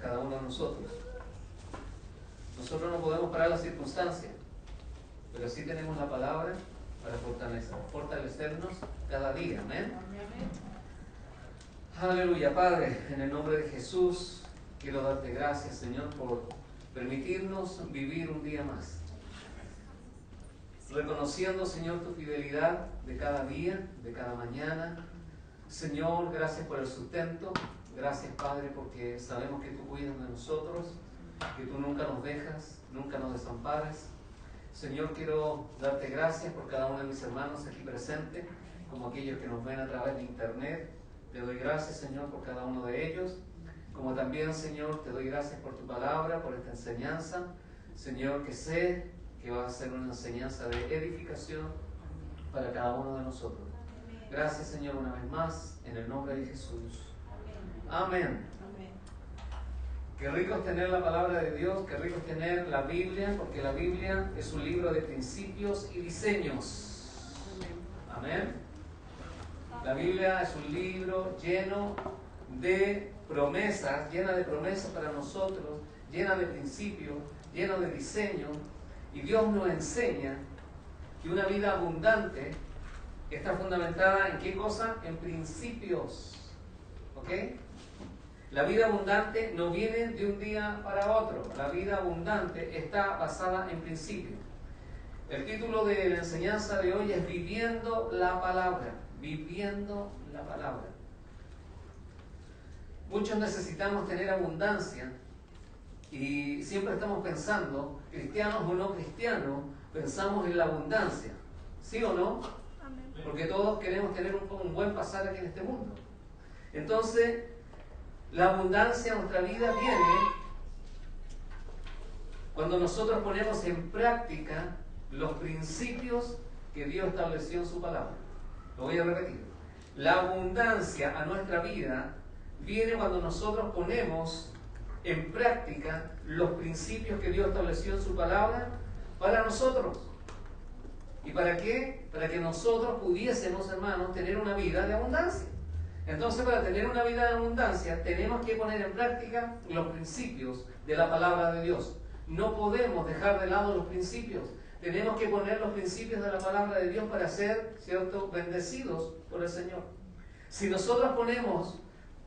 cada uno de nosotros. Nosotros no podemos parar las circunstancias, pero sí tenemos la palabra para fortalecernos cada día. Amén. Aleluya. Padre, en el nombre de Jesús, quiero darte gracias, Señor, por permitirnos vivir un día más. Reconociendo, Señor, tu fidelidad de cada día, de cada mañana. Señor, gracias por el sustento. Gracias, Padre, porque sabemos que tú cuidas de nosotros, que tú nunca nos dejas, nunca nos desamparas. Señor, quiero darte gracias por cada uno de mis hermanos aquí presentes, como aquellos que nos ven a través de internet. Te doy gracias, Señor, por cada uno de ellos. Como también, Señor, te doy gracias por tu palabra, por esta enseñanza. Señor, que sé que va a ser una enseñanza de edificación para cada uno de nosotros. Gracias, Señor, una vez más, en el nombre de Jesús. Amén. Qué rico es tener la palabra de Dios, qué rico es tener la Biblia, porque la Biblia es un libro de principios y diseños. Amén. La Biblia es un libro lleno de promesas, llena de promesas para nosotros, llena de principios, llena de diseño. Y Dios nos enseña que una vida abundante está fundamentada en ¿qué cosa? En principios. ¿Ok? La vida abundante no viene de un día para otro. La vida abundante está basada en principios. El título de la enseñanza de hoy es Viviendo la Palabra. Viviendo la Palabra. Muchos necesitamos tener abundancia y siempre estamos pensando, cristianos o no cristianos, pensamos en la abundancia. ¿Sí o no? Porque todos queremos tener un buen pasar aquí en este mundo. Entonces, la abundancia en nuestra vida viene cuando nosotros ponemos en práctica los principios que Dios estableció en su palabra. Lo voy a repetir. La abundancia a nuestra vida viene cuando nosotros ponemos en práctica los principios que Dios estableció en su palabra para nosotros. ¿Y para qué? Para que nosotros pudiésemos, hermanos, tener una vida de abundancia. Entonces, para tener una vida de abundancia, tenemos que poner en práctica los principios de la palabra de Dios. No podemos dejar de lado los principios. Tenemos que poner los principios de la palabra de Dios para ser, ¿cierto?, bendecidos por el Señor. Si nosotros ponemos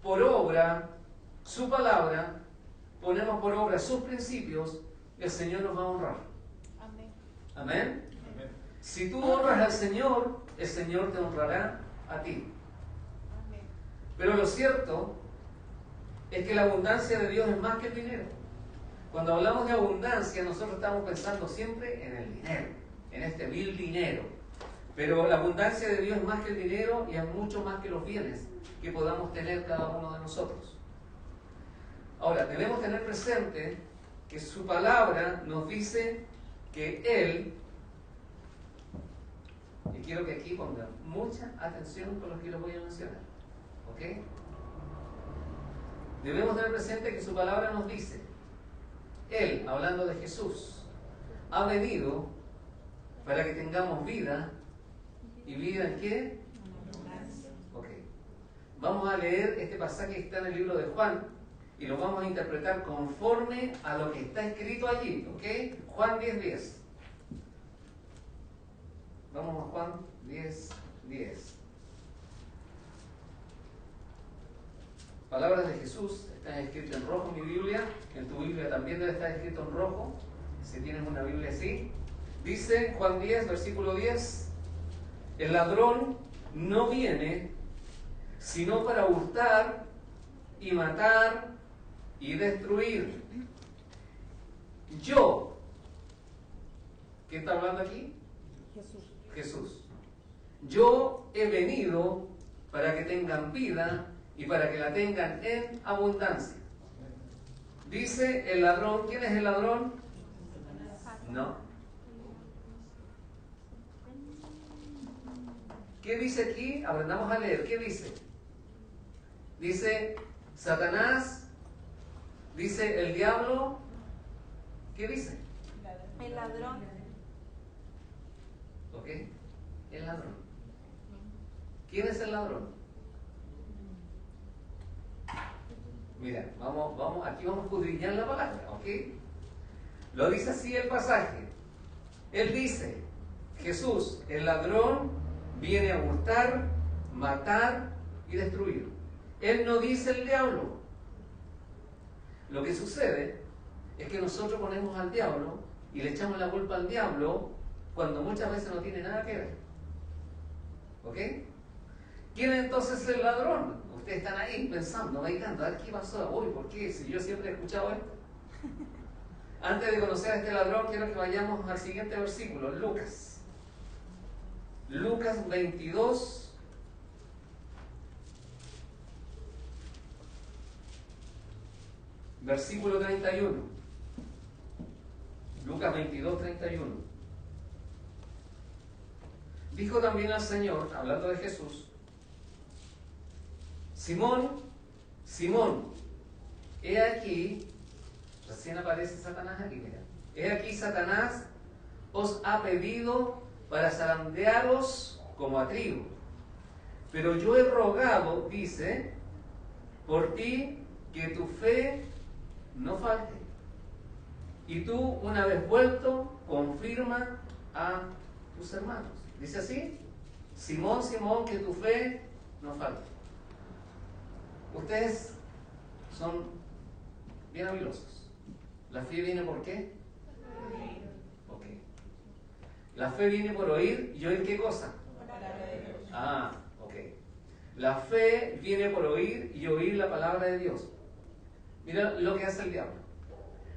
por obra su palabra, ponemos por obra sus principios, el Señor nos va a honrar. Amén. Amén. Amén. Si tú honras al Señor, el Señor te honrará a ti. Amén. Pero lo cierto es que la abundancia de Dios es más que el dinero. Cuando hablamos de abundancia, nosotros estamos pensando siempre en el dinero, en este vil dinero. Pero la abundancia de Dios es más que el dinero y es mucho más que los bienes que podamos tener cada uno de nosotros. Ahora, debemos tener presente que su palabra nos dice que Él, y quiero que aquí pongan mucha atención con lo que les voy a mencionar, ¿ok? Debemos tener presente que su palabra nos dice, Él, hablando de Jesús, ha venido para que tengamos vida. ¿Y vida en qué? Ok. Vamos a leer este pasaje que está en el libro de Juan y lo vamos a interpretar conforme a lo que está escrito allí. ¿Ok? Juan 10:10. Vamos a Juan 10:10. Palabras de Jesús están escritas en rojo en mi Biblia. En tu Biblia también debe estar escrito en rojo, si tienes una Biblia así. Dice Juan 10, versículo 10. El ladrón no viene sino para hurtar y matar y destruir. Yo, ¿quién está hablando aquí? Jesús. Jesús. Yo he venido para que tengan vida y para que la tengan en abundancia. Dice el ladrón. ¿Quién es el ladrón? No. ¿Qué dice aquí? Aprendamos a leer. ¿Qué dice? Dice Satanás, dice el diablo. ¿Qué dice? El ladrón. ¿Ok? El ladrón. ¿Quién es el ladrón? Mira, aquí vamos a escudriñar la palabra, ¿ok? Lo dice así el pasaje. Él dice, Jesús, el ladrón, viene a hurtar, matar y destruir. Él no dice el diablo. Lo que sucede es que nosotros ponemos al diablo y le echamos la culpa al diablo cuando muchas veces no tiene nada que ver. ¿Ok? ¿Quién es entonces el ladrón? Ustedes están ahí pensando, meditando, a ver qué pasó. Uy, ¿por qué? Si yo siempre he escuchado esto. Antes de conocer a este ladrón, quiero que vayamos al siguiente versículo, Lucas. Lucas 22. Versículo 31. Lucas 22, 31. Dijo también al Señor, hablando de Jesús, Simón, Simón, he aquí, recién aparece Satanás aquí, mira, he aquí Satanás os ha pedido para zarandearos como a trigo, pero yo he rogado, dice, por ti que tu fe no falte, y tú, una vez vuelto, confirma a tus hermanos. Dice así, Simón, Simón, que tu fe no falte. Ustedes son bien habilosos. ¿La fe viene por qué? Ok. La fe viene por oír, ¿y oír qué cosa? Ah, ok. La fe viene por oír y oír la palabra de Dios. Mira lo que hace el diablo.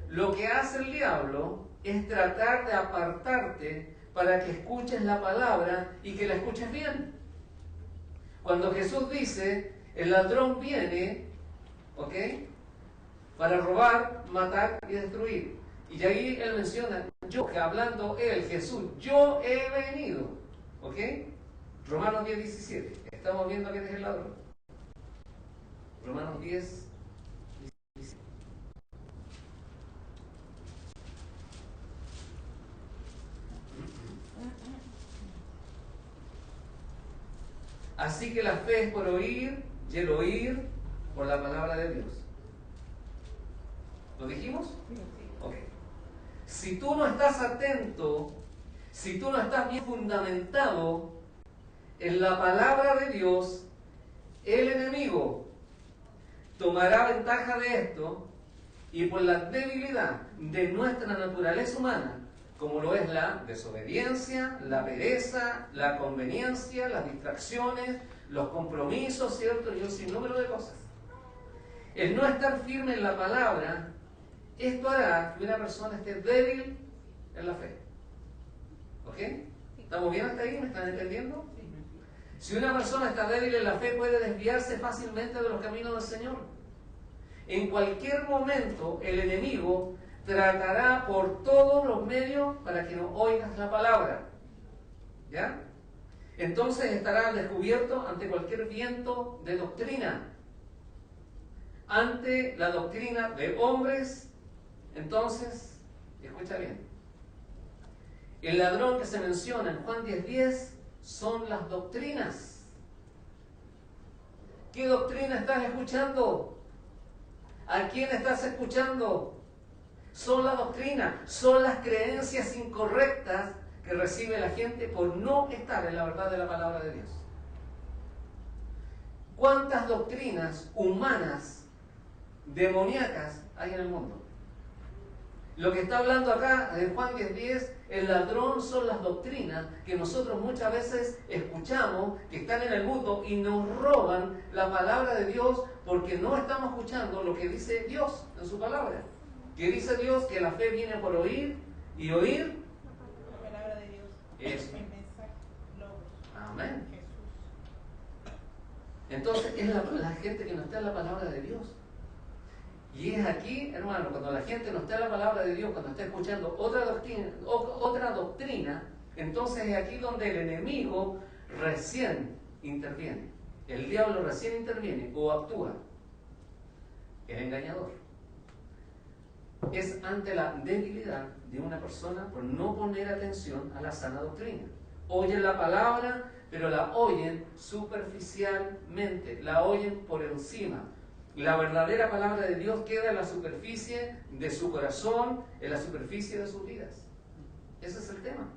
Lo que hace el diablo es tratar de apartarte para que escuches la palabra y que la escuches bien. Cuando Jesús dice, el ladrón viene, ¿ok?, para robar, matar y destruir. Y ahí él menciona, yo, que hablando él, Jesús, yo he venido, ¿ok? Romanos 10, 17. Estamos viendo quién es el ladrón. Romanos 10, 17. Así que la fe es por oír y el oír por la palabra de Dios. ¿Lo dijimos? Ok. Si tú no estás atento, si tú no estás bien fundamentado en la palabra de Dios, el enemigo tomará ventaja de esto y por la debilidad de nuestra naturaleza humana, como lo es la desobediencia, la pereza, la conveniencia, las distracciones, los compromisos, ¿cierto? Y un sinnúmero de cosas. El no estar firme en la palabra, esto hará que una persona esté débil en la fe. ¿Ok? ¿Estamos bien hasta ahí? ¿Me están entendiendo? Si una persona está débil en la fe, puede desviarse fácilmente de los caminos del Señor. En cualquier momento, el enemigo tratará por todos los medios para que no oigas la palabra. ¿Ya? Entonces estará al descubierto ante cualquier viento de doctrina. Ante la doctrina de hombres, entonces, escucha bien. El ladrón que se menciona en Juan 10:10 son las doctrinas. ¿Qué doctrina estás escuchando? ¿A quién estás escuchando? Son la doctrina, son las creencias incorrectas que recibe la gente por no estar en la verdad de la palabra de Dios. ¿Cuántas doctrinas humanas, demoníacas hay en el mundo? Lo que está hablando acá en Juan 10:10, el ladrón son las doctrinas que nosotros muchas veces escuchamos, que están en el mundo y nos roban la palabra de Dios porque no estamos escuchando lo que dice Dios en su palabra. Que dice Dios que la fe viene por oír y oír La palabra de Dios. eso. El mensaje, logos. Amén. Jesús. Entonces es la gente que no está en la palabra de Dios. Y es aquí, hermano, cuando la gente no está en la palabra de Dios, cuando está escuchando otra doctrina, entonces es aquí donde el enemigo recién interviene. El diablo recién interviene o actúa. El engañador. Es ante la debilidad de una persona por no poner atención a la sana doctrina. Oyen la palabra, pero la oyen superficialmente, la oyen por encima. La verdadera palabra de Dios queda en la superficie de su corazón, en la superficie de sus vidas. Ese es el tema.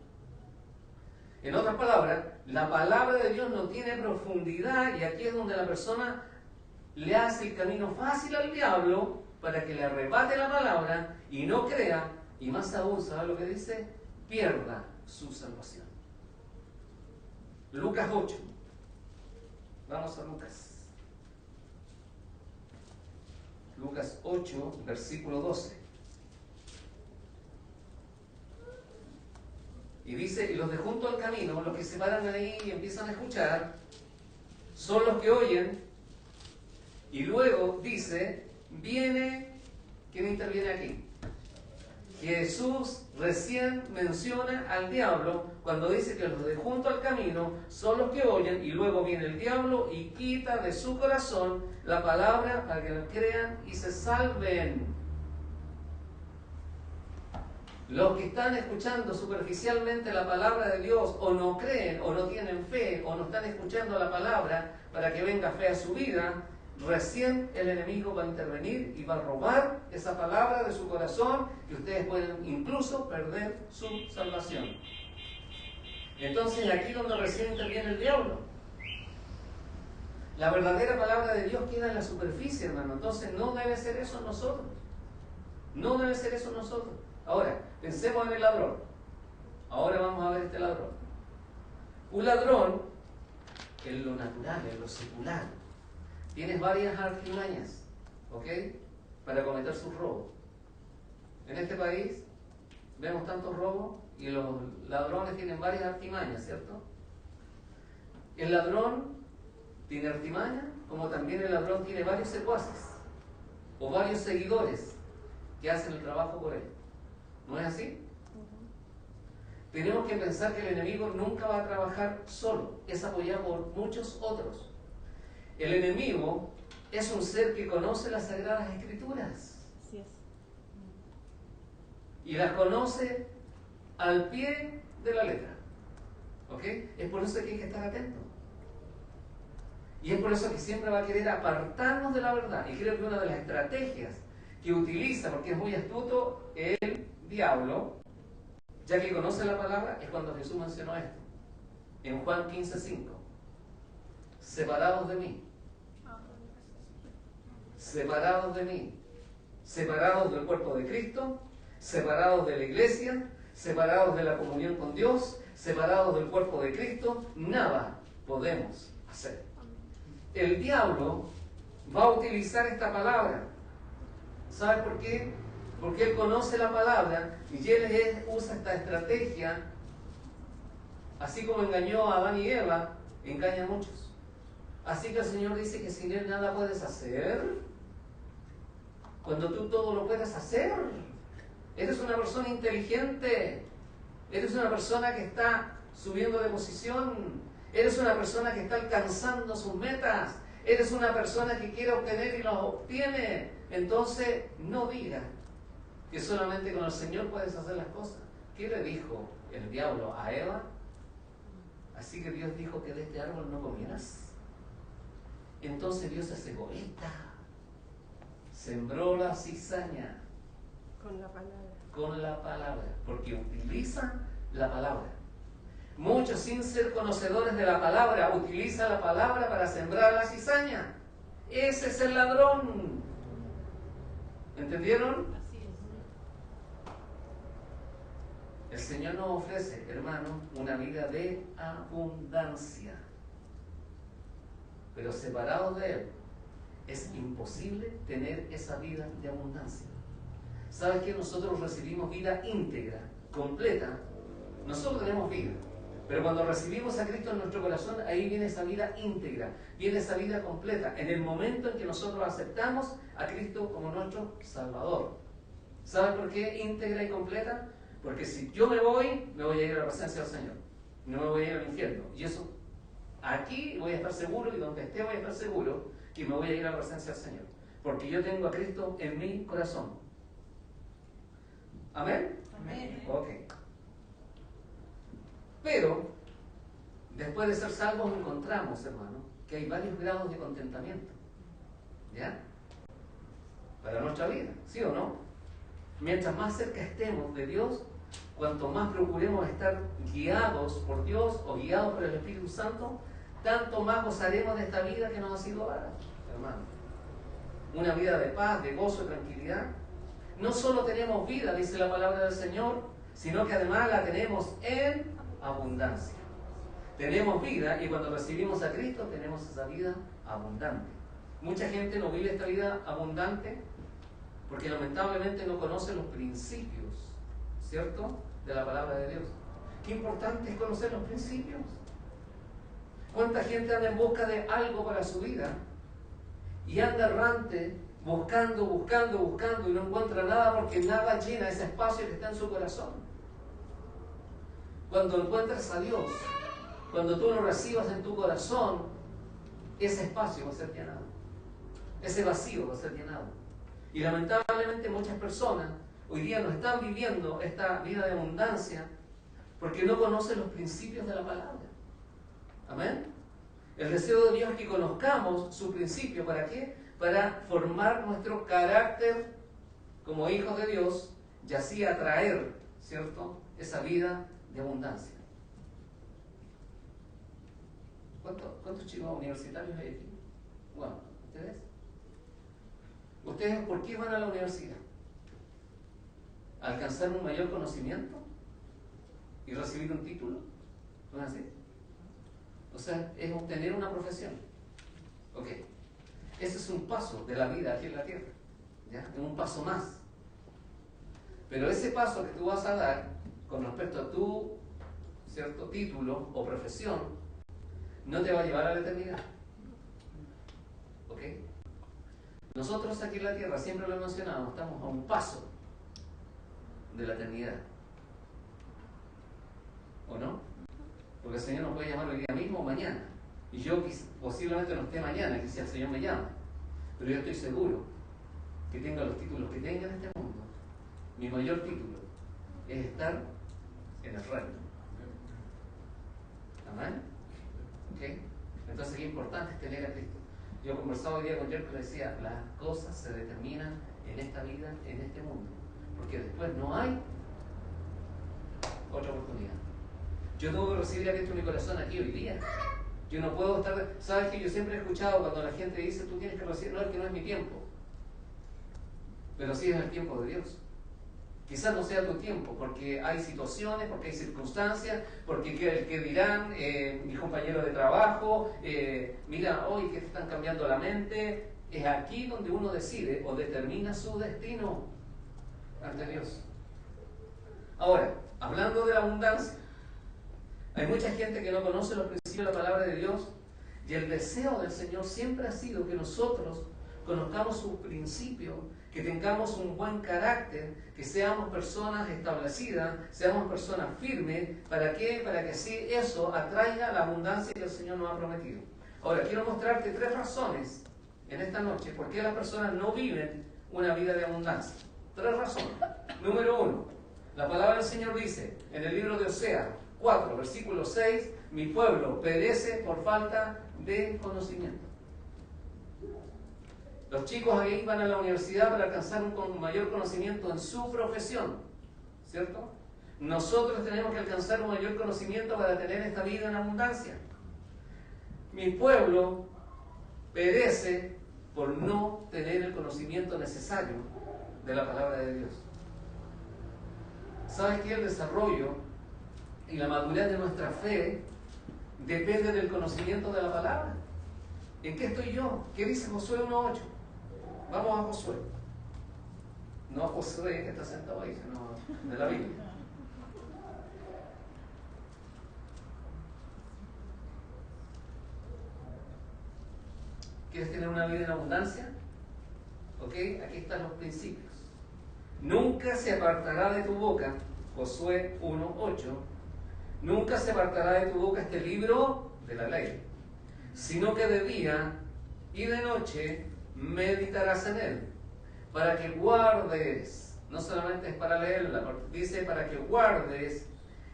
En otras palabras, la palabra de Dios no tiene profundidad y aquí es donde la persona le hace el camino fácil al diablo para que le arrebate la palabra y no crea, y más aún, ¿sabe lo que dice? Pierda su salvación. Lucas 8. Vamos a Lucas. Lucas 8, versículo 12. Y dice, y los de junto al camino, los que se paran ahí y empiezan a escuchar, son los que oyen. Y luego dice, viene, ¿quién interviene aquí? Jesús recién menciona al diablo cuando dice que los de junto al camino son los que oyen y luego viene el diablo y quita de su corazón la palabra para que la crean y se salven. Los que están escuchando superficialmente la palabra de Dios o no creen o no tienen fe o no están escuchando la palabra para que venga fe a su vida, recién el enemigo va a intervenir y va a robar esa palabra de su corazón y ustedes pueden incluso perder su salvación. Entonces aquí es donde recién interviene el diablo. La verdadera palabra de Dios queda en la superficie, hermano. Entonces no debe ser eso en nosotros. No debe ser eso en nosotros. Ahora, pensemos en el ladrón. Ahora vamos a ver este ladrón. Un ladrón, en lo natural, en lo secular, tienes varias artimañas, ¿ok? Para cometer sus robos. En este país vemos tantos robos y los ladrones tienen varias artimañas, ¿cierto? El ladrón tiene artimañas, como también el ladrón tiene varios secuaces o varios seguidores que hacen el trabajo por él. ¿No es así? Tenemos que pensar que el enemigo nunca va a trabajar solo, es apoyado por muchos otros. El enemigo es un ser que conoce las Sagradas Escrituras. Así es. Y las conoce al pie de la letra. ¿Ok? Es por eso que hay que estar atentos. Y es por eso que siempre va a querer apartarnos de la verdad. Y creo que una de las estrategias que utiliza, porque es muy astuto, el diablo, ya que conoce la palabra, es cuando Jesús mencionó esto. En Juan 15:5. Separados de mí. Separados de mí. Separados del cuerpo de Cristo, separados de la iglesia, separados de la comunión con Dios, separados del cuerpo de Cristo, nada podemos hacer. El diablo va a utilizar esta palabra. ¿Sabe por qué? Porque él conoce la palabra y él usa esta estrategia, así como engañó a Adán y Eva, engaña a muchos. Así que el Señor dice que sin él nada puedes hacer. Cuando tú todo lo puedes hacer, eres una persona inteligente, eres una persona que está subiendo de posición, eres una persona que está alcanzando sus metas, eres una persona que quiere obtener y las obtiene. Entonces no digas que solamente con el Señor puedes hacer las cosas. ¿Qué le dijo el diablo a Eva? Así que Dios dijo que de este árbol no comieras. Entonces Dios es egoísta. Sembró la cizaña Con la palabra. con la palabra, porque utilizan la palabra. Muchos, sin ser conocedores de la palabra, utilizan la palabra para sembrar la cizaña. Ese es el ladrón. ¿Entendieron? Así es. El Señor nos ofrece, hermano, una vida de abundancia. Pero separados de Él, es imposible tener esa vida de abundancia. ¿Sabes que nosotros recibimos vida íntegra, completa? Nosotros tenemos vida, pero cuando recibimos a Cristo en nuestro corazón, ahí viene esa vida íntegra, viene esa vida completa, en el momento en que nosotros aceptamos a Cristo como nuestro Salvador. ¿Sabes por qué íntegra y completa? Porque si yo me voy a ir a la presencia del Señor, no me voy a ir al infierno. Y eso, aquí voy a estar seguro, y donde esté voy a estar seguro que me voy a ir a la presencia del Señor, porque yo tengo a Cristo en mi corazón. ¿Amén? Amén. Ok. Pero, después de ser salvos encontramos, hermano, que hay varios grados de contentamiento. ¿Ya? para nuestra vida, ¿sí o no? Mientras más cerca estemos de Dios, cuanto más procuremos estar guiados por Dios o guiados por el Espíritu Santo, tanto más gozaremos de esta vida que nos ha sido dada, hermano. Una vida de paz, de gozo, de tranquilidad. No solo tenemos vida, dice la palabra del Señor, sino que además la tenemos en abundancia. Tenemos vida y cuando recibimos a Cristo tenemos esa vida abundante. Mucha gente no vive esta vida abundante porque lamentablemente no conoce los principios, ¿cierto?, de la palabra de Dios. Qué importante es conocer los principios. ¿Cuánta gente anda en busca de algo para su vida y anda errante buscando y no encuentra nada porque nada llena ese espacio que está en su corazón? Cuando encuentres a Dios, cuando tú lo recibas en tu corazón, ese espacio va a ser llenado, ese vacío va a ser llenado. Y lamentablemente muchas personas hoy día no están viviendo esta vida de abundancia porque no conocen los principios de la palabra. Amén. El deseo de Dios es que conozcamos su principio. ¿Para qué? Para formar nuestro carácter como hijos de Dios y así atraer, ¿cierto?, esa vida de abundancia. ¿Cuántos chicos universitarios hay aquí? Bueno, ¿ustedes? ¿Ustedes por qué van a la universidad? ¿Alcanzar un mayor conocimiento y recibir un título? ¿No es así? O sea, es obtener una profesión. Ok. Ese es un paso de la vida aquí en la tierra. ¿Ya? Es un paso más. Pero ese paso que tú vas a dar con respecto a tu, ¿cierto?, título o profesión, no te va a llevar a la eternidad. ¿Ok? Nosotros aquí en la tierra, siempre lo he mencionado, estamos a un paso de la eternidad. ¿O no? Porque el Señor nos puede llamar hoy día mismo o mañana. Y yo posiblemente no esté mañana, quizás el Señor me llame. Pero yo estoy seguro que tenga los títulos que tenga en este mundo. Mi mayor título es estar en el reino. ¿Amén? ¿Ok? Entonces, qué importante es tener a Cristo. Yo conversaba hoy día con Jerry que decía, las cosas se determinan en esta vida, en este mundo. Porque después no hay otra oportunidad. Yo tengo que recibir a Cristo en mi corazón aquí hoy día. Yo no puedo estar... ¿Sabes que yo siempre he escuchado cuando la gente dice, tú tienes que recibir? No, es que no es mi tiempo. Pero sí es el tiempo de Dios. Quizás no sea tu tiempo, porque hay situaciones, porque hay circunstancias, porque ¿qué dirán mis compañeros de trabajo? Mira, hoy que te están cambiando la mente. Es aquí donde uno decide o determina su destino ante Dios. Ahora, hablando de la abundancia, hay mucha gente que no conoce los principios de la palabra de Dios y el deseo del Señor siempre ha sido que nosotros conozcamos sus principios, que tengamos un buen carácter, que seamos personas establecidas, seamos personas firmes. ¿Para qué? Para que así eso atraiga la abundancia que el Señor nos ha prometido. Ahora, quiero mostrarte 3 razones en esta noche por qué las personas no viven una vida de abundancia. 3 razones. Número 1, la palabra del Señor dice en el libro de Oseas 4, versículo 6, mi pueblo perece por falta de conocimiento. Los chicos ahí van a la universidad para alcanzar un mayor conocimiento en su profesión, ¿cierto? Nosotros tenemos que alcanzar un mayor conocimiento para tener esta vida en abundancia. Mi pueblo perece por no tener el conocimiento necesario de la palabra de Dios. ¿Sabes qué? El desarrollo y la madurez de nuestra fe depende del conocimiento de la palabra. ¿En qué estoy yo? ¿Qué dice Josué 1:8? Vamos a Josué. No a Josué que está sentado ahí, sino de la Biblia. ¿Quieres tener una vida en abundancia? ¿Ok? Aquí están los principios. Nunca se apartará de tu boca, Josué 1:8, nunca se apartará de tu boca este libro de la ley, sino que de día y de noche meditarás en él, para que guardes, no solamente es para leerla, dice para que guardes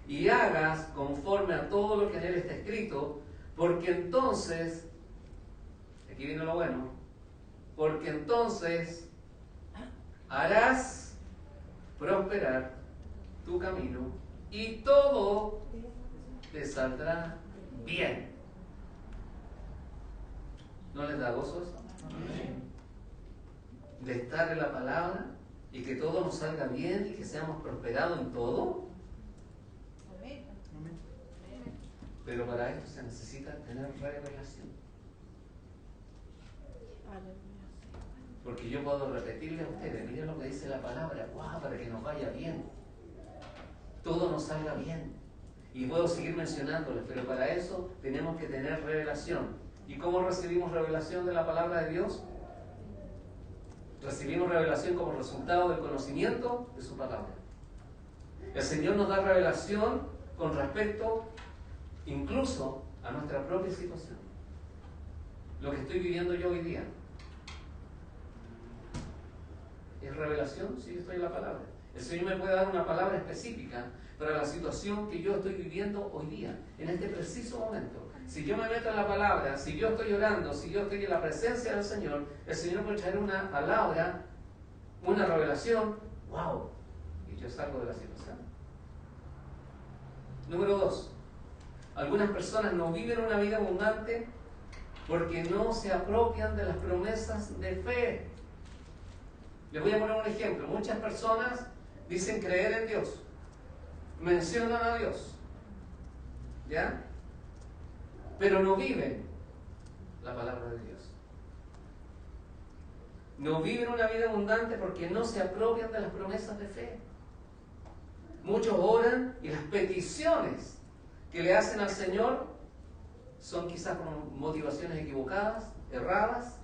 y hagas conforme a todo lo que en él está escrito, porque entonces, aquí viene lo bueno, porque entonces harás prosperar tu camino y todo te saldrá bien. ¿No les da gozo eso? De estar en la palabra y que todo nos salga bien y que seamos prosperados en todo. Pero para esto se necesita tener revelación. Porque yo puedo repetirle a ustedes, miren lo que dice la palabra, wow, para que nos vaya bien. Todo nos salga bien. Y puedo seguir mencionándoles, pero para eso tenemos que tener revelación. ¿Y cómo recibimos revelación de la palabra de Dios? Recibimos revelación como resultado del conocimiento de su palabra. El Señor nos da revelación con respecto incluso a nuestra propia situación. Lo que estoy viviendo yo hoy día. ¿Es revelación? Sí, estoy en la palabra. El Señor me puede dar una palabra específica para la situación que yo estoy viviendo hoy día, en este preciso momento. Si yo me meto en la palabra, si yo estoy orando, si yo estoy en la presencia del Señor, el Señor puede traer una palabra, una revelación, ¡wow! Y yo salgo de la situación. Número 2. Algunas personas no viven una vida abundante porque no se apropian de las promesas de fe. Les voy a poner un ejemplo. Muchas personas dicen creer en Dios, mencionan a Dios, ¿ya? Pero no viven la palabra de Dios. No viven una vida abundante porque no se apropian de las promesas de fe. Muchos oran y las peticiones que le hacen al Señor son quizás por motivaciones equivocadas, erradas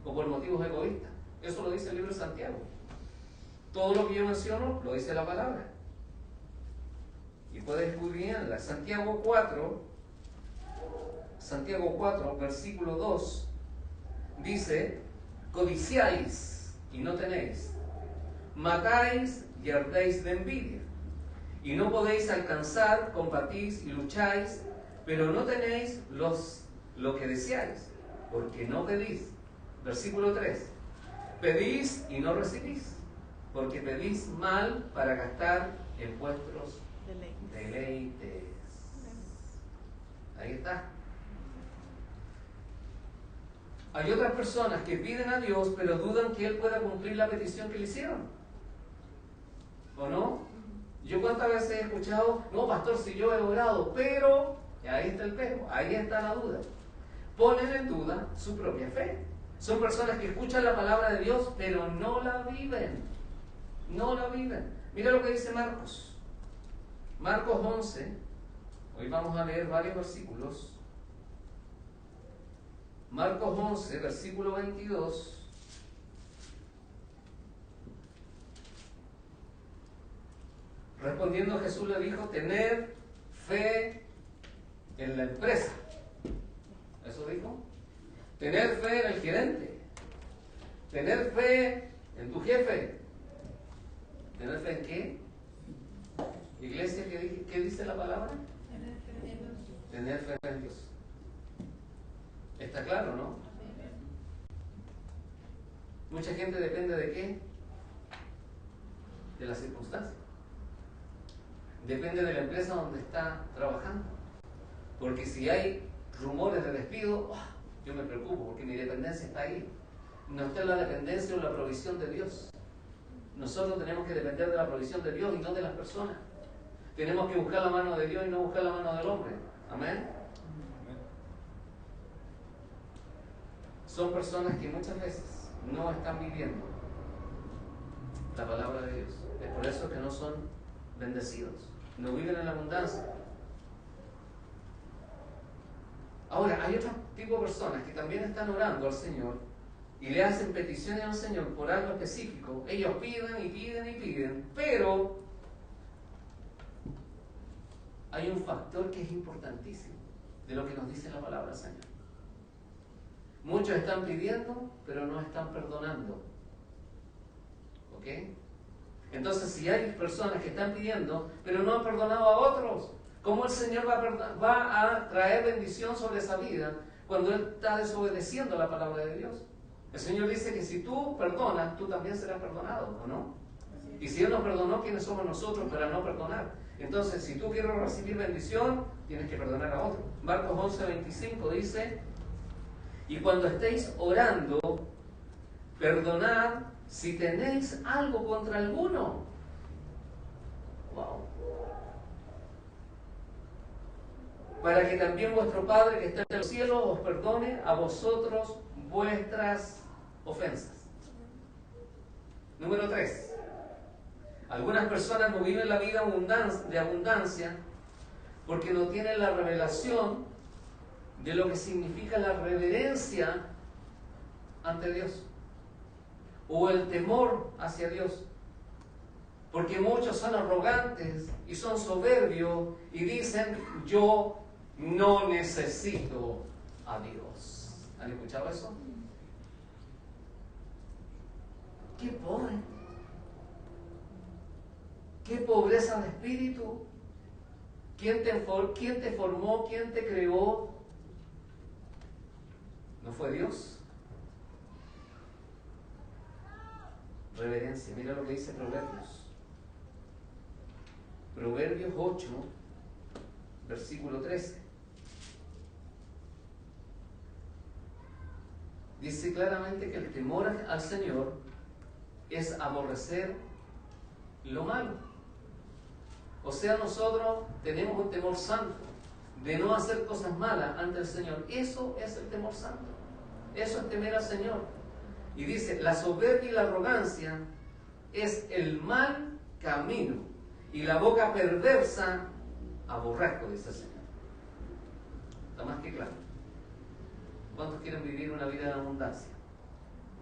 o por motivos egoístas. Eso lo dice el libro de Santiago. Todo lo que yo menciono lo dice la palabra. Y puedes escudriñarla. Santiago 4, versículo 2, dice: codiciáis y no tenéis, matáis y ardéis de envidia, y no podéis alcanzar, combatís y lucháis, pero no tenéis lo que deseáis, porque no pedís. Versículo 3, pedís y no recibís, porque pedís mal para gastar en vuestros deleites. Ahí está. Hay otras personas que piden a Dios, pero dudan que Él pueda cumplir la petición que le hicieron. ¿O no? Yo cuántas veces he escuchado, no, pastor, si yo he orado, pero, y ahí está el pero, ahí está la duda. Ponen en duda su propia fe. Son personas que escuchan la palabra de Dios, pero no la viven. No la viven. Mira lo que dice Marcos. Marcos 11. Hoy vamos a leer varios versículos. Marcos 11, versículo 22. Respondiendo Jesús le dijo: tener fe en la empresa. ¿Eso dijo? Tener fe en el gerente. Tener fe en tu jefe. ¿Tener fe en qué? Iglesia, ¿qué dice la palabra? Tener fe en Dios. ¿Está claro, no? Mucha gente depende de qué? De las circunstancias. Depende de la empresa donde está trabajando. Porque si hay rumores de despido, yo me preocupo porque mi dependencia está ahí. No está en la dependencia o la provisión de Dios. Nosotros tenemos que depender de la provisión de Dios y no de las personas. Tenemos que buscar la mano de Dios y no buscar la mano del hombre. Amén. Son personas que muchas veces no están viviendo la palabra de Dios. Es por eso que no son bendecidos. No viven en la abundancia. Ahora, hay otro tipo de personas que también están orando al Señor y le hacen peticiones al Señor por algo específico. Ellos piden y piden y piden, pero hay un factor que es importantísimo de lo que nos dice la palabra del Señor. Muchos están pidiendo, pero no están perdonando. ¿Ok? Entonces, si hay personas que están pidiendo, pero no han perdonado a otros, ¿cómo el Señor va a traer bendición sobre esa vida cuando Él está desobedeciendo la palabra de Dios? El Señor dice que si tú perdonas, tú también serás perdonado, ¿o no? Y si Él nos perdonó, ¿quiénes somos nosotros para no perdonar? Entonces, si tú quieres recibir bendición, tienes que perdonar a otro. Marcos 11:25 dice: y cuando estéis orando, perdonad si tenéis algo contra alguno. Wow. Para que también vuestro Padre que está en el cielo os perdone a vosotros vuestras ofensas. Número 3. Algunas personas no viven la vida de abundancia porque no tienen la revelación de lo que significa la reverencia ante Dios o el temor hacia Dios. Porque muchos son arrogantes y son soberbios y dicen: yo no necesito a Dios. ¿Han escuchado eso? ¡Qué pobre! ¡Qué pobreza de espíritu! ¿Quién te formó? ¿Quién te creó? ¿No fue Dios? Reverencia. Mira lo que dice Proverbios. Proverbios 8, versículo 13. Dice claramente que el temor al Señor es aborrecer lo malo. O sea, nosotros tenemos un temor santo de no hacer cosas malas ante el Señor. Eso es el temor santo. Eso es temer al Señor. Y dice: la soberbia y la arrogancia es el mal camino, y la boca perversa aborrezco, dice el Señor. Está más que claro. ¿Cuántos quieren vivir una vida de abundancia?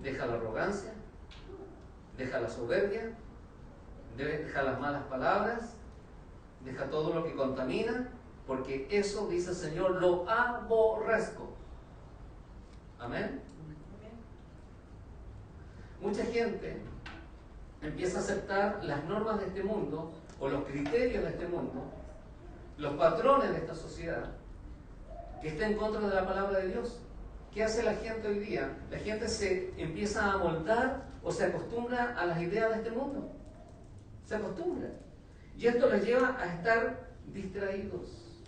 Deja la arrogancia, deja la soberbia, deja las malas palabras, deja todo lo que contamina, porque eso, dice el Señor, lo aborrezco. Amén. Mucha gente empieza a aceptar las normas de este mundo o los criterios de este mundo, los patrones de esta sociedad, que está en contra de la palabra de Dios. ¿Qué hace la gente hoy día? La gente se empieza a amoldar o se acostumbra a las ideas de este mundo. Se acostumbra. Y esto les lleva a estar distraídos.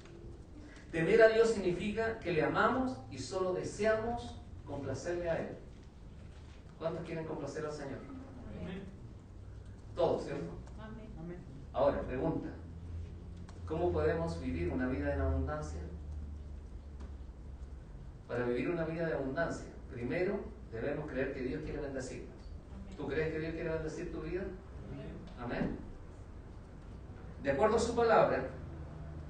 Temer a Dios significa que le amamos y solo deseamos complacerle a Él. ¿Cuántos quieren complacer al Señor? Amén. Todos, ¿cierto? Amén. Ahora, pregunta: ¿cómo podemos vivir una vida en abundancia? Para vivir una vida de abundancia, primero debemos creer que Dios quiere bendecirnos. ¿Tú crees que Dios quiere bendecir tu vida? Amén. De acuerdo a su palabra,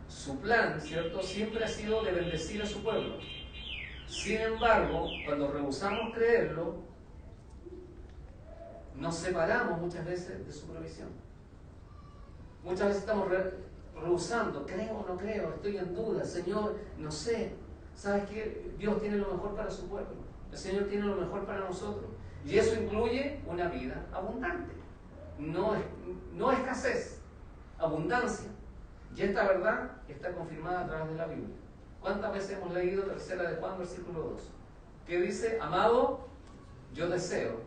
su plan, ¿cierto?, siempre ha sido de bendecir a su pueblo. Sin embargo, cuando rehusamos creerlo, nos separamos muchas veces de su provisión. Muchas veces estamos rehusando: creo o no creo, estoy en duda, Señor, no sé. ¿Sabes qué? Dios tiene lo mejor para su pueblo. El Señor tiene lo mejor para nosotros. Y eso incluye una vida abundante. No escasez, abundancia. Y esta verdad está confirmada a través de la Biblia. ¿Cuántas veces hemos leído 3 de Juan, versículo 2? Que dice: amado, yo deseo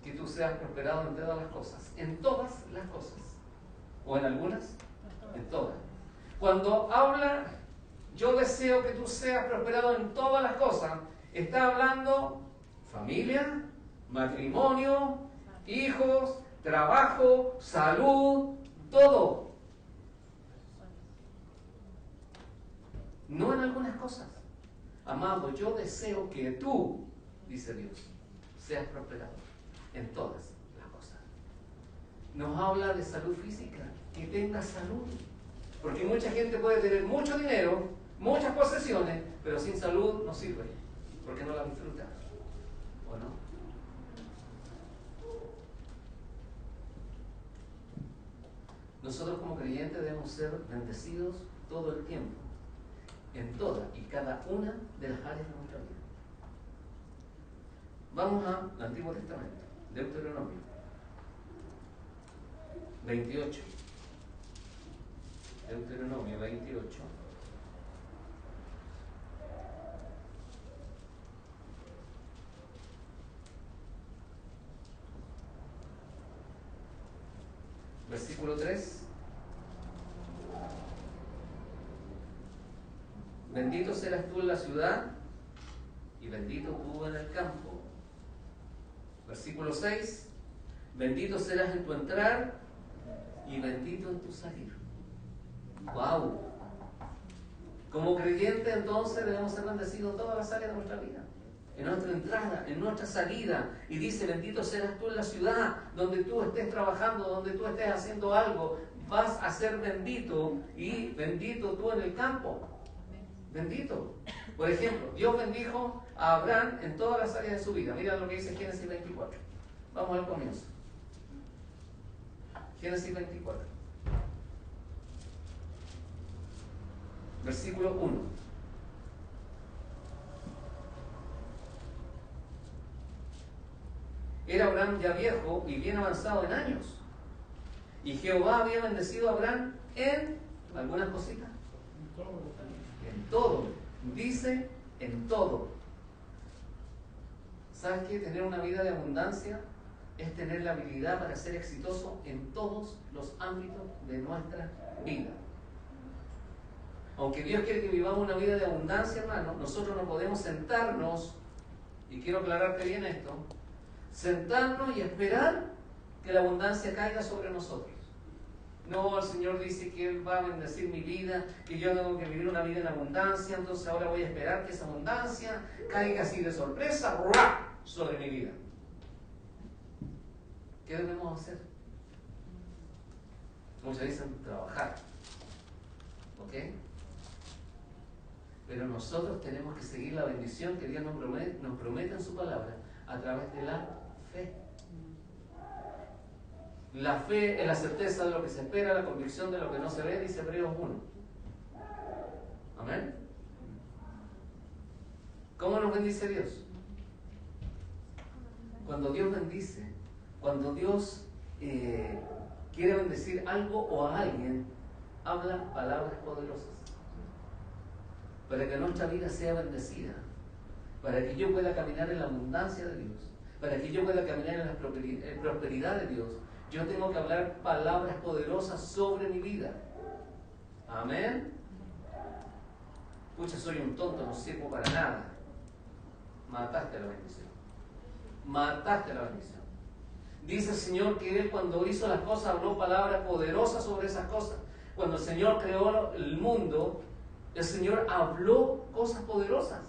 que tú seas prosperado en todas las cosas. En todas las cosas. ¿O en algunas? En todas. Cuando habla: yo deseo que tú seas prosperado en todas las cosas, está hablando familia, matrimonio, hijos, trabajo, salud, todo. No en algunas cosas. Amado, yo deseo que tú, dice Dios, seas prosperado en todas las cosas. Nos habla de salud física, que tengas salud. Porque mucha gente puede tener mucho dinero, muchas posesiones, pero sin salud no sirve, porque no la disfruta. ¿O no? Nosotros como creyentes debemos ser bendecidos todo el tiempo, en toda y cada una de las áreas de nuestra vida. Vamos al Antiguo Testamento, Deuteronomio 28. Deuteronomio 28. Versículo 3. Bendito serás tú en la ciudad y bendito tú en el campo. Versículo 6. Bendito serás en tu entrar y bendito en tu salir. ¡Wow! Como creyentes entonces debemos ser bendecidos en todas las áreas de nuestra vida. En nuestra entrada, en nuestra salida. Y dice, bendito serás tú en la ciudad, donde tú estés trabajando, donde tú estés haciendo algo. Vas a ser bendito y bendito tú en el campo. Bendito. Por ejemplo, Dios bendijo a Abraham en todas las áreas de su vida. Mira lo que dice Génesis 24. Vamos al comienzo. Génesis 24. Versículo 1. Era Abraham ya viejo y bien avanzado en años. Y Jehová había bendecido a Abraham en algunas cositas. En todo. Dice en todo. ¿Sabes qué? Tener una vida de abundancia es tener la habilidad para ser exitoso en todos los ámbitos de nuestra vida. Aunque Dios quiere que vivamos una vida de abundancia, hermano, nosotros no podemos sentarnos, y quiero aclararte bien esto, sentarnos y esperar que la abundancia caiga sobre nosotros. No, el Señor dice que Él va a bendecir mi vida, que yo tengo que vivir una vida en abundancia, entonces ahora voy a esperar que esa abundancia caiga así de sorpresa sobre mi vida. ¿Qué debemos hacer? Muchos dicen trabajar. ¿Ok? Pero nosotros tenemos que seguir la bendición que Dios nos promete en su palabra a través de la fe. La fe es la certeza de lo que se espera, la convicción de lo que no se ve, dice Hebreos 1. Amén. ¿Cómo nos bendice Dios? Cuando Dios bendice, cuando Dios quiere bendecir algo o a alguien, habla palabras poderosas para que nuestra vida sea bendecida, para que yo pueda caminar en la abundancia de Dios, para que yo pueda caminar en la prosperidad de Dios. Yo tengo que hablar palabras poderosas sobre mi vida. Amén. Pucha, soy un tonto, no sirvo para nada. Mataste la bendición. Mataste la bendición. Dice el Señor que Él, cuando hizo las cosas, habló palabras poderosas sobre esas cosas. Cuando el Señor creó el mundo, el Señor habló cosas poderosas.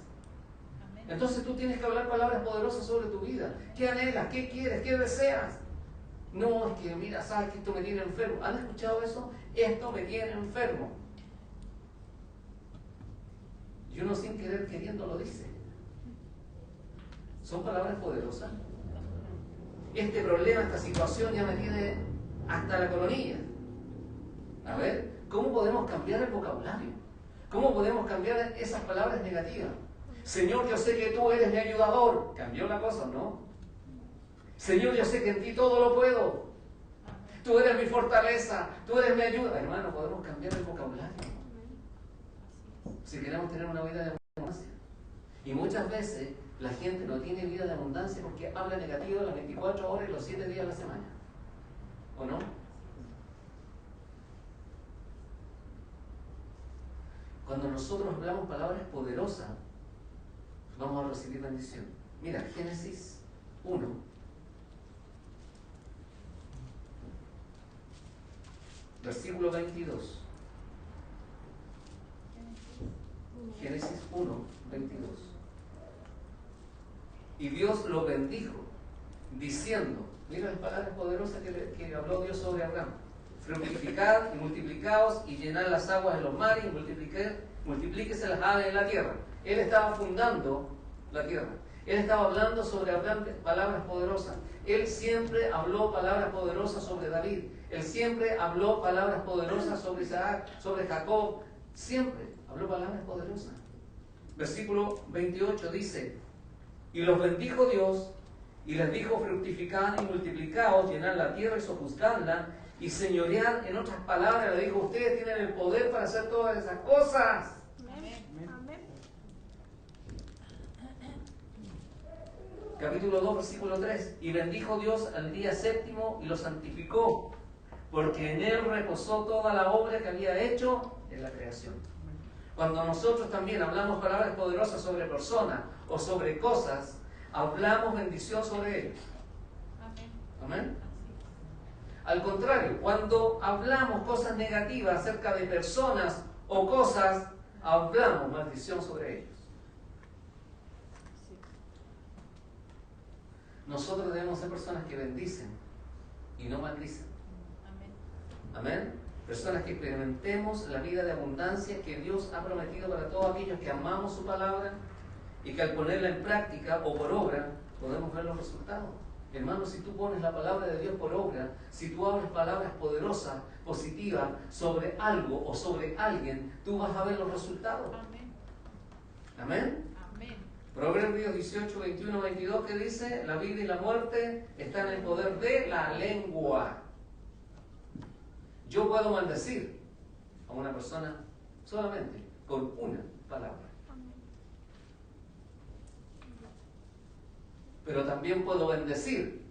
Entonces tú tienes que hablar palabras poderosas sobre tu vida. ¿Qué anhelas? ¿Qué quieres? ¿Qué deseas? No, es que mira, sabes que esto me tiene enfermo. ¿Han escuchado eso? Esto me tiene enfermo. Y uno sin querer queriendo lo dice. ¿Son palabras poderosas? Este problema, esta situación ya me tiene hasta la coronilla. A ver, ¿cómo podemos cambiar el vocabulario? ¿Cómo podemos cambiar esas palabras negativas? Señor, yo sé que tú eres mi ayudador. ¿Cambió la cosa o no? Señor, yo sé que en ti todo lo puedo. Tú eres mi fortaleza, tú eres mi ayuda. Hermano, podemos cambiar el vocabulario si queremos tener una vida de abundancia. Y muchas veces la gente no tiene vida de abundancia porque habla negativo las 24 horas y los 7 días de la semana. ¿O no? Cuando nosotros hablamos palabras poderosas, vamos a recibir bendición. Mira, Génesis 1. Versículo 22. Génesis 1, 22. Y Dios lo bendijo, diciendo, mira las palabras poderosas que habló Dios sobre Abraham: fructificad y multiplicaos y llenad las aguas de los mares y multiplíquese las aves en la tierra. Él estaba fundando la tierra. Él estaba hablando sobre Abraham palabras poderosas. Él siempre habló palabras poderosas sobre David. Él siempre habló palabras poderosas sobre Isaac, sobre Jacob. Siempre habló palabras poderosas. Versículo 28 dice: y los bendijo Dios, y les dijo: fructificad y multiplicaos, llenad la tierra y sojuzgadla, y señoread. En otras palabras, le dijo: ustedes tienen el poder para hacer todas esas cosas. Amén. Capítulo 2, versículo 3. Y bendijo Dios al día séptimo y lo santificó, porque en Él reposó toda la obra que había hecho en la creación. Cuando nosotros también hablamos palabras poderosas sobre personas o sobre cosas, hablamos bendición sobre ellos. Amén. Al contrario, cuando hablamos cosas negativas acerca de personas o cosas, hablamos maldición sobre ellos. Nosotros debemos ser personas que bendicen y no maldicen. Amén. Personas que experimentemos la vida de abundancia que Dios ha prometido para todos aquellos que amamos su palabra y que al ponerla en práctica o por obra podemos ver los resultados. Hermano, si tú pones la palabra de Dios por obra, si tú hablas palabras poderosas, positivas sobre algo o sobre alguien, tú vas a ver los resultados. Amén. Amén. Amén. Proverbios 18, 21, 22 que dice: la vida y la muerte están en el poder de la lengua. Yo puedo maldecir a una persona solamente con una palabra. Pero también puedo bendecir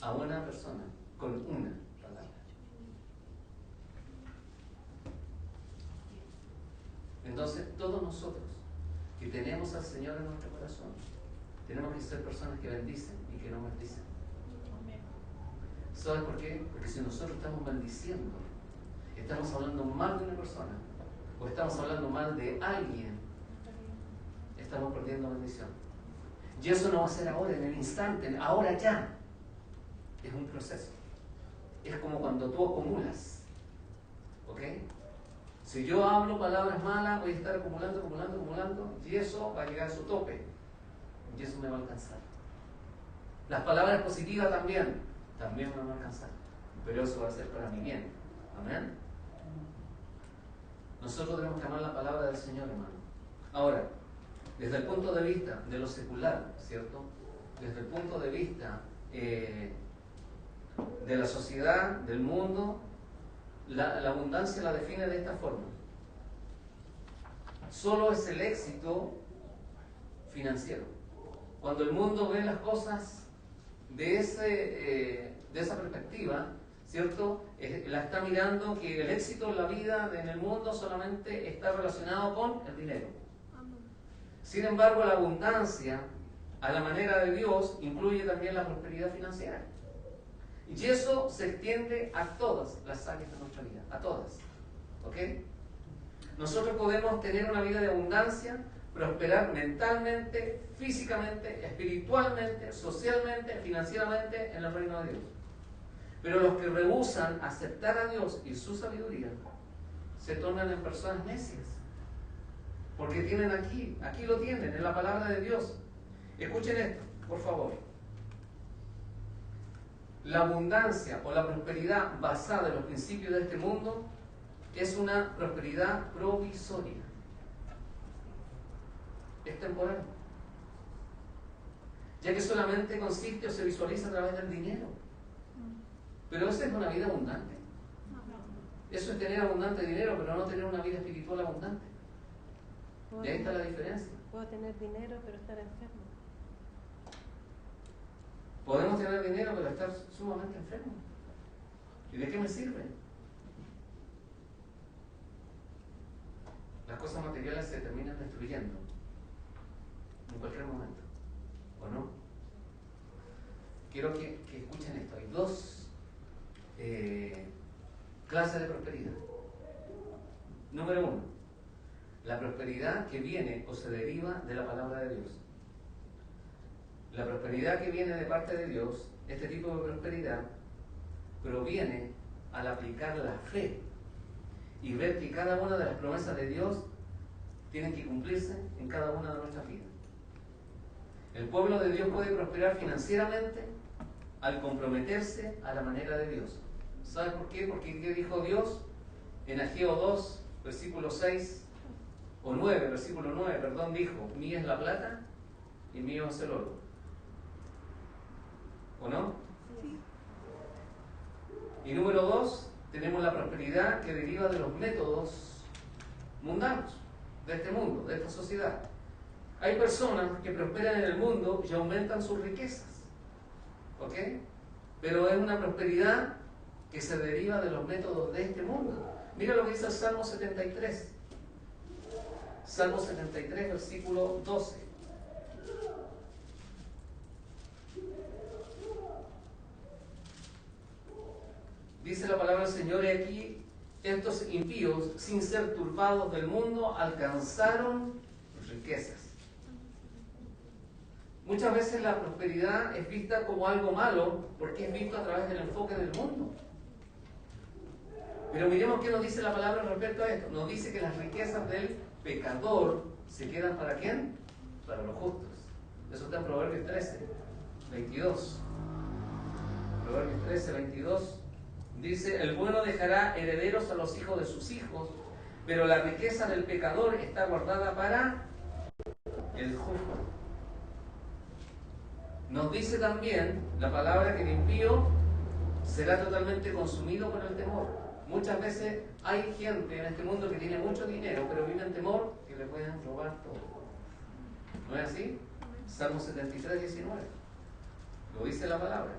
a una persona con una palabra. Entonces, todos nosotros que tenemos al Señor en nuestro corazón, tenemos que ser personas que bendicen y que no maldicen. ¿Sabes por qué? Porque si nosotros estamos maldiciendo, estamos hablando mal de una persona o estamos hablando mal de alguien, estamos perdiendo bendición. Y eso no va a ser ahora, en el instante, ahora ya. Es un proceso. Es como cuando tú acumulas. ¿Ok? Si yo hablo palabras malas, voy a estar acumulando, y eso va a llegar a su tope. Y eso me va a alcanzar. Las palabras positivas también me van a alcanzar. Pero eso va a ser para mi bien. Amén. Nosotros tenemos que amar la palabra del Señor, hermano. Ahora, desde el punto de vista de lo secular, ¿cierto? Desde el punto de vista de la sociedad, del mundo, la abundancia la define de esta forma. Solo es el éxito financiero. Cuando el mundo ve las cosas de esa perspectiva, ¿cierto? La está mirando que el éxito en la vida, en el mundo, solamente está relacionado con el dinero. Sin embargo, la abundancia, a la manera de Dios, incluye también la prosperidad financiera. Y eso se extiende a todas las áreas de nuestra vida, a todas. ¿Ok? Nosotros podemos tener una vida de abundancia, prosperar mentalmente, físicamente, espiritualmente, socialmente, financieramente en el reino de Dios. Pero los que rehúsan aceptar a Dios y su sabiduría se tornan en personas necias. Porque tienen aquí lo tienen, en la palabra de Dios. Escuchen esto, por favor. La abundancia o la prosperidad basada en los principios de este mundo es una prosperidad provisoria. Es temporal. Ya que solamente consiste o se visualiza a través del dinero. Pero esa es una vida abundante. Eso es tener abundante dinero, pero no tener una vida espiritual abundante. Y ahí está la diferencia. Puedo tener dinero, pero estar enfermo. Podemos tener dinero, pero estar sumamente enfermos. ¿Y de qué me sirve? Las cosas materiales se terminan destruyendo en cualquier momento, ¿o no? Quiero que escuchen esto. Hay dos clases de prosperidad. Número uno, la prosperidad que viene o se deriva de la palabra de Dios. La prosperidad que viene de parte de Dios, este tipo de prosperidad, proviene al aplicar la fe y ver que cada una de las promesas de Dios tienen que cumplirse en cada una de nuestras vidas. El pueblo de Dios puede prosperar financieramente al comprometerse a la manera de Dios. ¿Sabe por qué? Porque ¿qué dijo Dios? En Ageo 2, versículo 6, o 9, versículo 9, perdón, dijo: mía es la plata y mío es el oro. ¿O no? Sí. Y número 2, tenemos la prosperidad que deriva de los métodos mundanos, de este mundo, de esta sociedad. Hay personas que prosperan en el mundo y aumentan sus riquezas. ¿Ok? Pero es una prosperidad que se deriva de los métodos de este mundo. Mira lo que dice el Salmo 73. Salmo 73, versículo 12. Dice la palabra del Señor, y aquí estos impíos, sin ser turbados del mundo, alcanzaron riquezas. Muchas veces la prosperidad es vista como algo malo porque es visto a través del enfoque del mundo. Pero miremos qué nos dice la palabra respecto a esto. Nos dice que las riquezas del pecador se quedan ¿para quién? Para los justos. Eso está en Proverbios 13, 22. Proverbios 13, 22. Dice, el bueno dejará herederos a los hijos de sus hijos, pero la riqueza del pecador está guardada para el justo. Nos dice también la palabra que el impío será totalmente consumido por el temor. Muchas veces hay gente en este mundo que tiene mucho dinero, pero vive en temor que le puedan robar todo. ¿No es así? Salmo 73, 19. Lo dice la palabra.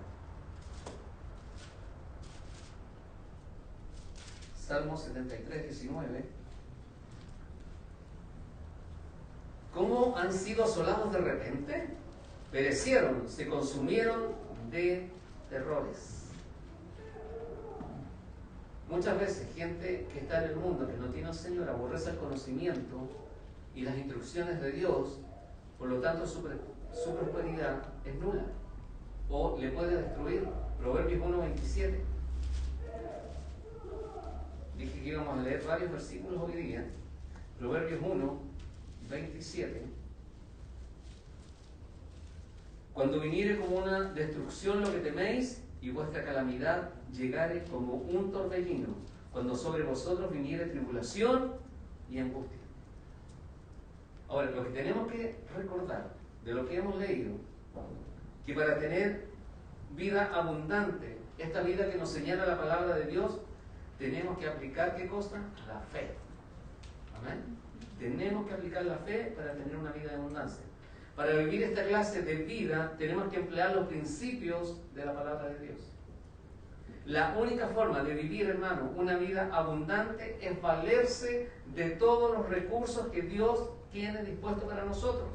Salmo 73, 19. ¿Cómo han sido asolados de repente? Perecieron, se consumieron de terrores. Muchas veces gente que está en el mundo, que no tiene al Señor, aborrece el conocimiento y las instrucciones de Dios, por lo tanto su prosperidad es nula o le puede destruir. Proverbios 1:27. Dije que íbamos a leer varios versículos hoy día. Proverbios 1:27. Cuando viniere como una destrucción lo que teméis, y vuestra calamidad llegare como un torbellino, cuando sobre vosotros viniere tribulación y angustia. Ahora, lo que tenemos que recordar de lo que hemos leído, que para tener vida abundante, esta vida que nos señala la palabra de Dios, tenemos que aplicar ¿qué cosa? La fe. Amén. Tenemos que aplicar la fe para tener una vida de abundancia. Para vivir esta clase de vida tenemos que emplear los principios de la palabra de Dios. La única forma de vivir, hermano, una vida abundante es valerse de todos los recursos que Dios tiene dispuestos para nosotros.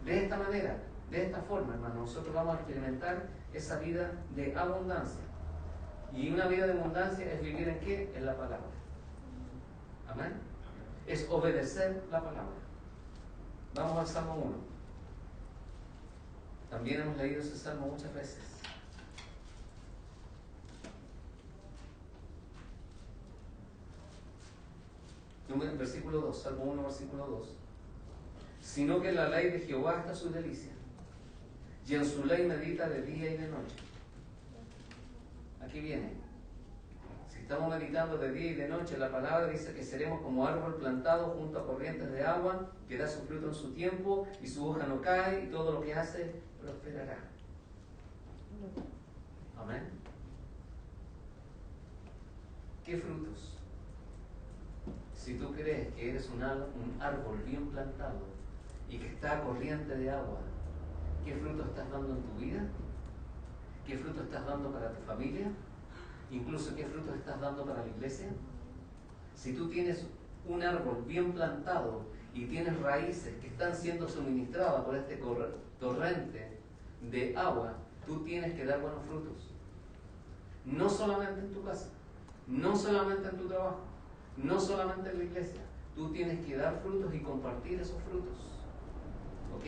De esta manera, de esta forma, hermano, nosotros vamos a experimentar esa vida de abundancia. Y una vida de abundancia es vivir ¿en qué? En la palabra. Amén. Es obedecer la palabra. Vamos al Salmo 1. También hemos leído ese Salmo muchas veces. Versículo 2, Salmo 1, versículo 2. Sino que en la ley de Jehová está su delicia, y en su ley medita de día y de noche. Aquí viene. Si estamos meditando de día y de noche, la palabra dice que seremos como árbol plantado junto a corrientes de agua, que da su fruto en su tiempo, y su hoja no cae, y todo lo que hace prosperará. Amén. ¿Qué frutos? Si tú crees que eres un árbol bien plantado y que está a corriente de agua, ¿qué fruto estás dando en tu vida? ¿Qué fruto estás dando para tu familia? Incluso ¿qué frutos estás dando para la iglesia? Si tú tienes un árbol bien plantado y tienes raíces que están siendo suministradas por este torrente de agua, tú tienes que dar buenos frutos. No solamente en tu casa, no solamente en tu trabajo, no solamente en la iglesia. Tú tienes que dar frutos y compartir esos frutos. ¿Ok?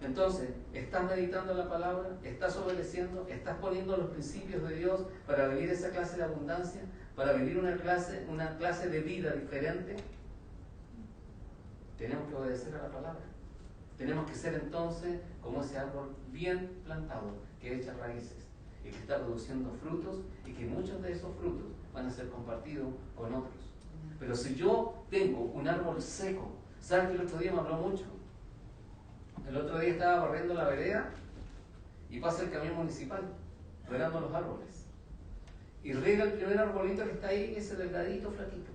Entonces, ¿estás meditando la palabra? ¿Estás obedeciendo? ¿Estás poniendo los principios de Dios para vivir esa clase de abundancia? ¿Para vivir una clase de vida diferente? Tenemos que obedecer a la palabra. Tenemos que ser entonces como ese árbol bien plantado, que echa raíces y que está produciendo frutos, y que muchos de esos frutos van a ser compartidos con otros. Pero si yo tengo un árbol seco, ¿saben que el otro día me habló mucho? El otro día estaba barriendo la vereda y pasa el camión municipal regando los árboles. Y riega el primer arbolito que está ahí, ese delgadito, flaquito.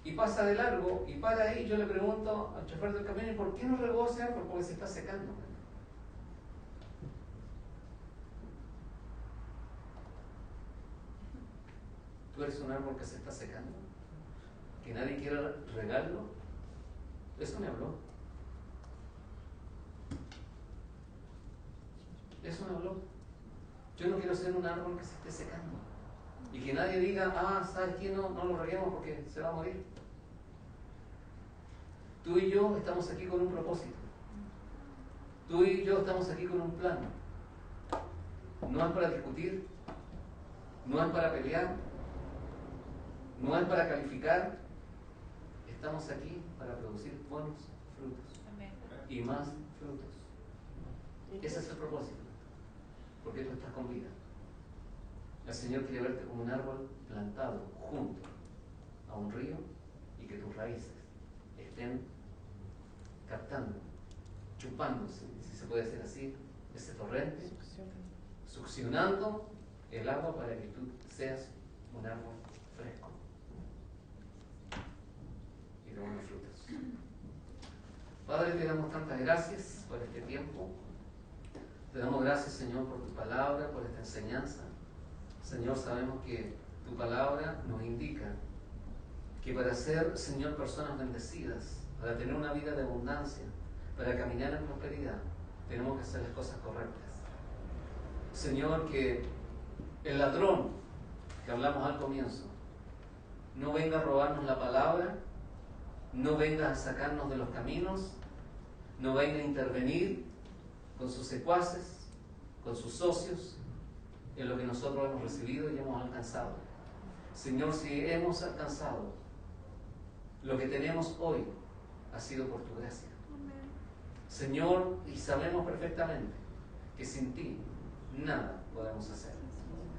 Y pasa de largo y para ahí. Yo le pregunto al chofer del camión: ¿y por qué no regó ese árbol? Porque se está secando. Tú eres un árbol que se está secando, que nadie quiere regarlo. Eso me habló. Eso me habló. Yo no quiero ser un árbol que se esté secando y que nadie diga, ¿sabes qué? No lo reguemos porque se va a morir. Tú y yo estamos aquí con un propósito. Tú y yo estamos aquí con un plan. No es para discutir, no es para pelear, no es para calificar. Estamos aquí para producir buenos frutos. Amén. Y más frutos. Ese es el propósito. Porque tú estás con vida. El Señor quiere verte como un árbol plantado junto a un río y que tus raíces estén captando, chupándose, si se puede decir así, ese torrente, succionando el agua para que tú seas un árbol fresco y de buenos frutos. Padre, te damos tantas gracias por este tiempo. Te damos gracias, Señor, por tu palabra, por esta enseñanza. Señor, sabemos que tu palabra nos indica que para ser, Señor, personas bendecidas, para tener una vida de abundancia, para caminar en prosperidad, tenemos que hacer las cosas correctas. Señor, que el ladrón que hablamos al comienzo no venga a robarnos la palabra, no venga a sacarnos de los caminos, no venga a intervenir con sus secuaces, con sus socios, en lo que nosotros hemos recibido y hemos alcanzado. Señor, si hemos alcanzado lo que tenemos hoy, ha sido por tu gracia. Señor, y sabemos perfectamente que sin ti nada podemos hacer.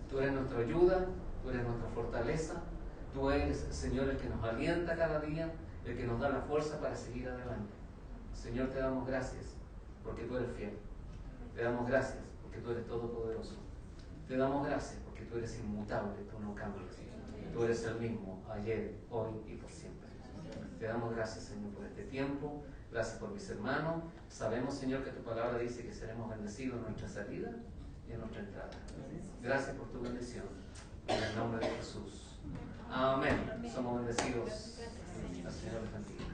Tú eres nuestra ayuda, tú eres nuestra fortaleza, tú eres, Señor, el que nos alienta cada día, el que nos da la fuerza para seguir adelante. Señor, te damos gracias porque tú eres fiel. Te damos gracias porque tú eres todopoderoso. Te damos gracias porque tú eres inmutable, tú no cambias. Tú eres el mismo ayer, hoy y por siempre. Te damos gracias, Señor, por este tiempo. Gracias por mis hermanos. Sabemos, Señor, que tu palabra dice que seremos bendecidos en nuestra salida y en nuestra entrada. Gracias por tu bendición. En el nombre de Jesús. Amén. Somos bendecidos. Al Señor les bendiga.